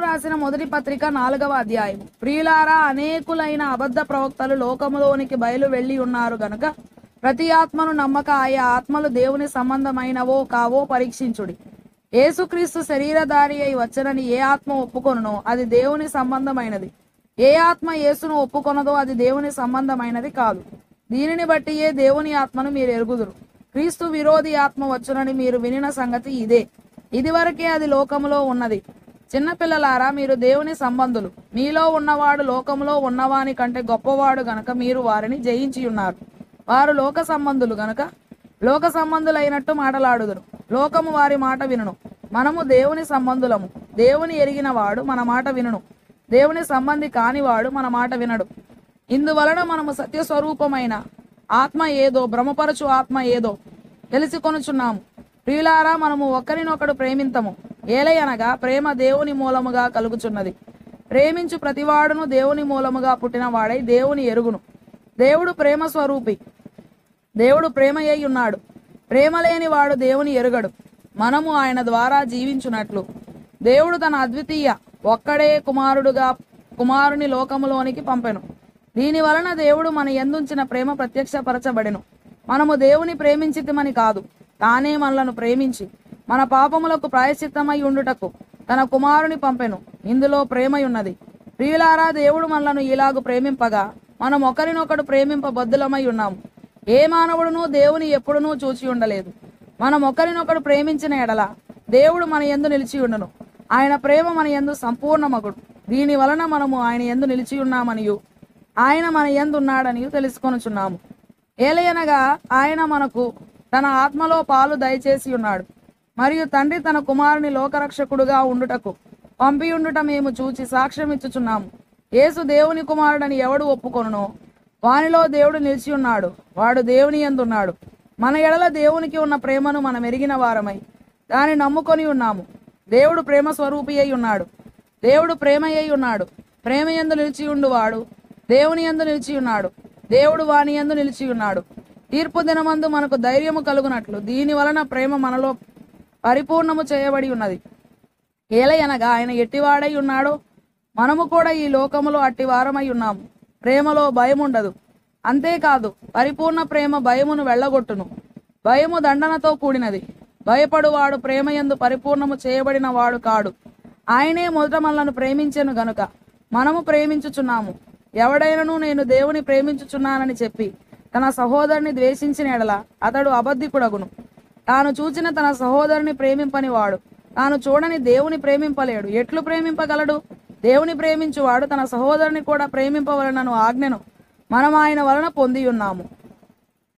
రాసిన మొదటి పత్రిక 4వ అధ్యాయం. ప్రియులారా, అనేకులైన అబద్ధ ప్రవక్తలు లోకములోనికి బయలు వెళ్లి ఉన్నారు గనుక ప్రతి ఆత్మను నమ్మక ఆయా ఆత్మలు దేవుని సంబంధమైనవో కావో పరీక్షించుడి. యేసుక్రీస్తు శరీరధారి అయి వచ్చనని ఏ ఆత్మ ఒప్పుకొనునో అది దేవుని సంబంధమైనది. ఏ ఆత్మ యేసును ఒప్పుకొనదో అది దేవుని సంబంధమైనది కాదు. దీనిని బట్టియే దేవుని ఆత్మను మీరు ఎరుగుదురు. క్రీస్తు విరోధి ఆత్మ వచ్చునని మీరు వినిన సంగతి ఇదే. ఇదివరకే అది లోకములో ఉన్నది. చిన్నపిల్లలారా, మీరు దేవుని సంబంధులు. మీలో ఉన్నవాడు లోకములో ఉన్నవాని కంటే గొప్పవాడు గనక మీరు వారిని జయించి ఉన్నారు. వారు లోక సంబంధులు గనక లోక సంబంధులైనట్టు మాటలాడుదురు. లోకము వారి మాట వినును. మనము దేవుని సంబంధులము. దేవుని ఎరిగిన వాడు మన మాట వినును. దేవుని సంబంధి కానివాడు మన మాట వినడు. ఇందువలన మనము సత్యస్వరూపమైన ఆత్మ ఏదో, భ్రమపరచు ఆత్మ ఏదో తెలుసుకొనుచున్నాము. ప్రియులారా, మనము ఒకరినొకడు ప్రేమింతము. ఏలయనగా ప్రేమ దేవుని మూలముగా కలుగుచున్నది. ప్రేమించు ప్రతివాడును దేవుని మూలముగా పుట్టిన వాడై దేవుని ఎరుగును. దేవుడు ప్రేమ స్వరూపి. దేవుడు ప్రేమయ్య ఉన్నాడు. ప్రేమ లేని వాడు దేవుని ఎరుగడు. మనము ఆయన ద్వారా జీవించున్నట్లు దేవుడు తన అద్వితీయ ఒక్కడే కుమారుని లోకములోనికి పంపెను. దీని వలన దేవుడు మన యందుంచిన ప్రేమ ప్రత్యక్షపరచబడెను. మనము దేవుని ప్రేమించితిమని కాదు, తానే మనలను ప్రేమించి మన పాపములకు ప్రాయశ్చిత్తమై ఉండుటకు తన కుమారుని పంపెను. ఇందులో ప్రేమయున్నది. ప్రియులారా, దేవుడు మనలను ఇలాగు ప్రేమింపగా మనం ఒకరినొకడు ప్రేమింపబద్ధులమై ఉన్నాము. ఏ మానవుడునూ దేవుని ఎప్పుడునూ చూచి ఉండలేదు. మనం ఒకరినొకడు ప్రేమించిన ఎడల దేవుడు మన యందు నిలిచి ఉండును. ఆయన ప్రేమ మన యందు సంపూర్ణమగుడు. దీని వలన మనము ఆయన యందు నిలిచి ఉన్నామనియు ఆయన మన యందు ఉన్నాడనియు తెలుసుకొనుచున్నాము. ఏలయనగా ఆయన మనకు తన ఆత్మలో పాలు దయచేసి ఉన్నాడు. మరియు తండ్రి తన కుమారుని లోకరక్షకుడుగా ఉండుటకు పంపియుండుట మేము చూచి సాక్ష్యం ఇచ్చుచున్నాము. యేసు దేవుని కుమారుడని ఎవడు ఒప్పుకొనునో వానిలో దేవుడు నిలిచి ఉన్నాడు. వాడు దేవుని యందున్నాడు. మన ఎడల దేవునికి ఉన్న ప్రేమను మనం ఎరిగిన వారమై దాన్ని నమ్ముకొని ఉన్నాము. దేవుడు ప్రేమ స్వరూపి అయి ఉన్నాడు. దేవుడు ప్రేమయ్య ఉన్నాడు. ప్రేమ యందు నిలిచి ఉండువాడు దేవుని యందు నిలిచి ఉన్నాడు. దేవుడు వాని యందు నిలిచి ఉన్నాడు. తీర్పు దినమందు మనకు ధైర్యము కలుగునట్లు దీని వలన ప్రేమ మనలో పరిపూర్ణము చేయబడి ఉన్నది. ఏలయనగా ఆయన ఎట్టివాడై ఉన్నాడో మనము కూడా ఈ లోకములో అట్టివారమై ఉన్నాము. ప్రేమలో భయం ఉండదు. అంతేకాదు, పరిపూర్ణ ప్రేమ భయమును వెళ్ళగొట్టును. భయము దండనతో కూడినది. భయపడువాడు ప్రేమయందు పరిపూర్ణము చేయబడిన వాడు కాడు. ఆయనే మొదట మనలను ప్రేమించెను గనుక మనము ప్రేమించుచున్నాము. ఎవడైనను నేను దేవుని ప్రేమించుచున్నానని చెప్పి తన సహోదరుని ద్వేషించిన ఎడల అతడు అబద్ధికుడగును. తాను చూచిన తన సహోదరుని ప్రేమింపని వాడు తాను చూడని దేవుని ప్రేమింపలేడు. ఎట్లు ప్రేమింపగలడు? దేవుని ప్రేమించువాడు తన సహోదరుని కూడా ప్రేమింపవలనను ఆజ్ఞను మనం ఆయన వలన పొంది ఉన్నాము.